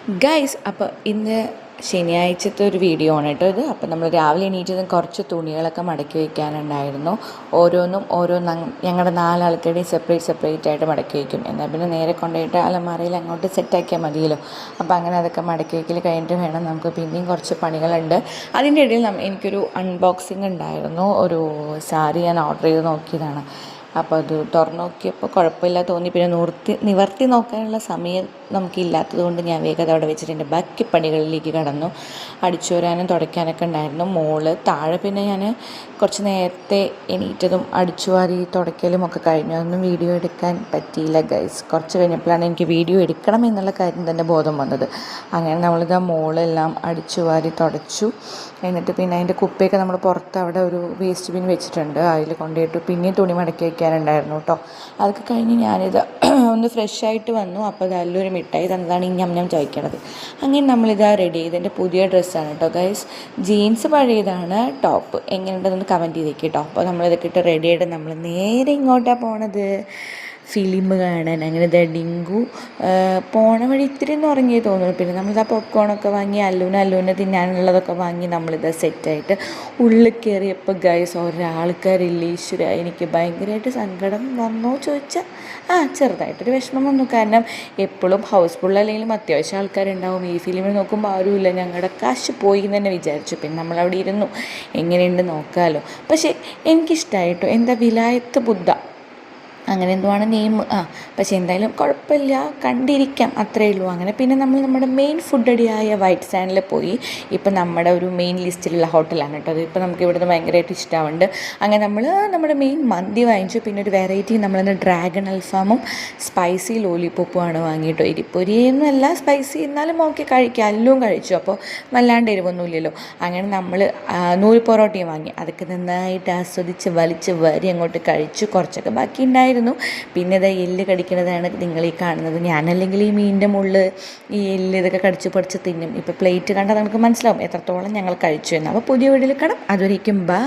Guys, അപ്പോൾ ഇന്ന് ശനിയാഴ്ചത്തെ ഒരു വീഡിയോ ആണ് കേട്ടോ ഇത്. അപ്പോൾ നമ്മൾ രാവിലെ എണീറ്റതും കുറച്ച് തുണികളൊക്കെ മടക്കി വയ്ക്കാനുണ്ടായിരുന്നു. ഓരോന്നും ഞങ്ങളുടെ നാലാൾക്കാരുടെയും സെപ്പറേറ്റ് ആയിട്ട് മടക്കി വയ്ക്കും. എന്നാൽ പിന്നെ നേരെ കൊണ്ടുപോയിട്ട് അലമാരയിൽ അങ്ങോട്ട് സെറ്റാക്കിയാൽ മതിയല്ലോ. അപ്പോൾ അങ്ങനെ അതൊക്കെ മടക്കി വയ്ക്കൽ കഴിഞ്ഞിട്ട് വേണം നമുക്ക് പിന്നെയും കുറച്ച് പണികളുണ്ട്. അതിൻ്റെ ഇടയിൽ എനിക്കൊരു അൺബോക്സിങ് ഉണ്ടായിരുന്നു. ഒരു സാരി ഞാൻ ഓർഡർ ചെയ്ത് നോക്കിയതാണ്. അപ്പോൾ അത് തുറന്നു നോക്കിയപ്പോൾ കുഴപ്പമില്ല തോന്നി. പിന്നെ നിവർത്തി നോക്കാനുള്ള സമയം നമുക്കില്ലാത്തത് കൊണ്ട് ഞാൻ വേഗം അവിടെ വെച്ചിട്ട് എൻ്റെ ബാക്കി പണികളിലേക്ക് കടന്നു. അടിച്ചു വരാനും തുടയ്ക്കാനൊക്കെ ഉണ്ടായിരുന്നു. മോള് താഴെ പിന്നെ ഞാൻ കുറച്ച് നേരത്തെ എണീറ്റതും അടിച്ചു വാരി തുടയ്ക്കലും ഒക്കെ കഴിഞ്ഞു. അതൊന്നും വീഡിയോ എടുക്കാൻ പറ്റിയില്ല ഗൈസ്. കുറച്ച് കഴിഞ്ഞപ്പോഴാണ് എനിക്ക് വീഡിയോ എടുക്കണം എന്നുള്ള കാര്യം തന്നെ ബോധം വന്നത്. അങ്ങനെ നമ്മളിതാ മോളെല്ലാം അടിച്ചു വാരി തുടച്ചു. എന്നിട്ട് പിന്നെ അതിൻ്റെ കുപ്പയൊക്കെ നമ്മൾ പുറത്ത് അവിടെ ഒരു വേസ്റ്റ് ബിൻ വെച്ചിട്ടുണ്ട്. അതിൽ കൊണ്ടുപോയിട്ട് പിന്നെയും തുണി മടക്കി വയ്ക്കാനുണ്ടായിരുന്നു കേട്ടോ. അതൊക്കെ കഴിഞ്ഞ് ഞാനിത് ഒന്ന് ഫ്രഷായിട്ട് വന്നു. അപ്പോൾ അത് നല്ലൊരു മിഠായി തന്നതാണ് ഈ ഞാൻ ചോദിക്കണത്. അങ്ങനെ നമ്മളിതാ റെഡി ചെയ്ത് എൻ്റെ പുതിയ ഡ്രസ്സാണ് കേട്ടോ ഗൈസ്. ജീൻസ് പഴയതാണ്, ടോപ്പ് എങ്ങനെയുണ്ടെന്ന് കമൻറ്റ് ചെയ്തേക്ക് കേട്ടോ. അപ്പോൾ നമ്മളിതൊക്കെ ഇട്ട് റെഡി ആയിട്ട് നമ്മൾ നേരെ ഇങ്ങോട്ടാണ് പോണത്, ഫിലിം കാണാൻ. അങ്ങനെ ഡിങ്കു പോണ വഴി ഇത്തിരി ഒന്ന് ഉറങ്ങിയേ തോന്നുന്നു. പിന്നെ നമ്മളിതാ പോപ്കോണൊക്കെ വാങ്ങി അല്ലൂന് തിന്നാനുള്ളതൊക്കെ വാങ്ങി നമ്മളിതാ സെറ്റായിട്ട് ഉള്ളിൽ കയറിയപ്പോൾ ഗൈസ് ഒരാൾക്കാരില്ല. ഈശ്വര, എനിക്ക് ഭയങ്കരമായിട്ട് സങ്കടം വന്നോ ചോദിച്ചാൽ ചെറുതായിട്ടൊരു വിഷമം വന്നു. കാരണം എപ്പോഴും ഹൗസ്ഫുൾ അല്ലെങ്കിലും അത്യാവശ്യം ആൾക്കാരുണ്ടാവും. ഈ ഫിലിമിൽ നോക്കുമ്പോൾ ആരുമില്ല. ഞങ്ങളുടെ കാശ് പോയി എന്ന് തന്നെ വിചാരിച്ചു. പിന്നെ നമ്മളവിടെ ഇരുന്നു എങ്ങനെയുണ്ട് നോക്കാമല്ലോ. പക്ഷേ എനിക്കിഷ്ടമായിട്ടോ. എന്താ വിലായത്ത് ബുദ്ധ അങ്ങനെ എന്തുവാണ് നെയിം. പക്ഷേ എന്തായാലും കുഴപ്പമില്ല, കണ്ടിരിക്കാം, അത്രയേ ഉള്ളൂ. അങ്ങനെ പിന്നെ നമ്മൾ നമ്മുടെ മെയിൻ ഫുഡ് അടിയായ വൈറ്റ് സാൻഡിൽ പോയി. ഇപ്പം നമ്മുടെ ഒരു മെയിൻ ലിസ്റ്റിലുള്ള ഹോട്ടലാണ് കേട്ടോ അത്. ഇപ്പോൾ നമുക്ക് ഇവിടുന്ന് ഭയങ്കരമായിട്ട് ഇഷ്ടമുണ്ട്. അങ്ങനെ നമ്മൾ നമ്മുടെ മെയിൻ മന്തി വാങ്ങിച്ചു. പിന്നെ ഒരു വെറൈറ്റി നമ്മളിന്ന് ഡ്രാഗൺ അൽഫാമും സ്പൈസി ലോലിപോപ്പുമാണ് വാങ്ങിയിട്ടോ. എരിപ്പൊരിയൊന്നും അല്ല, സ്പൈസി എന്നാലും ഓക്കെ കഴിക്കുക. എല്ലാം കഴിച്ചു. അപ്പോൾ വല്ലാണ്ട് എരിവൊന്നുമില്ലല്ലോ. അങ്ങനെ നമ്മൾ നൂൽ പൊറോട്ടയും വാങ്ങി. അതൊക്കെ നന്നായിട്ട് ആസ്വദിച്ച് വലിച്ച് വരി അങ്ങോട്ട് കഴിച്ചു. കുറച്ചൊക്കെ ബാക്കി ഉണ്ടായിരുന്നു. പിന്നെ ഇതാ എല്ല് കടിക്കുന്നതാണ് നിങ്ങൾ ഈ കാണുന്നത്. ഞാനല്ലെങ്കിൽ ഈ മീനിൻ്റെ മുള്ള്, ഈ എല്ല് ഇതൊക്കെ കടിച്ച് പൊടിച്ച് തിന്നും. ഇപ്പോൾ പ്ലേറ്റ് കണ്ടാൽ നമുക്ക് മനസ്സിലാവും എത്രത്തോളം ഞങ്ങൾ കഴിച്ചു എന്ന്. അപ്പോൾ പുതിയ വീഡിയോയിൽ കാണാം. അതുവരേക്കും ബൈ.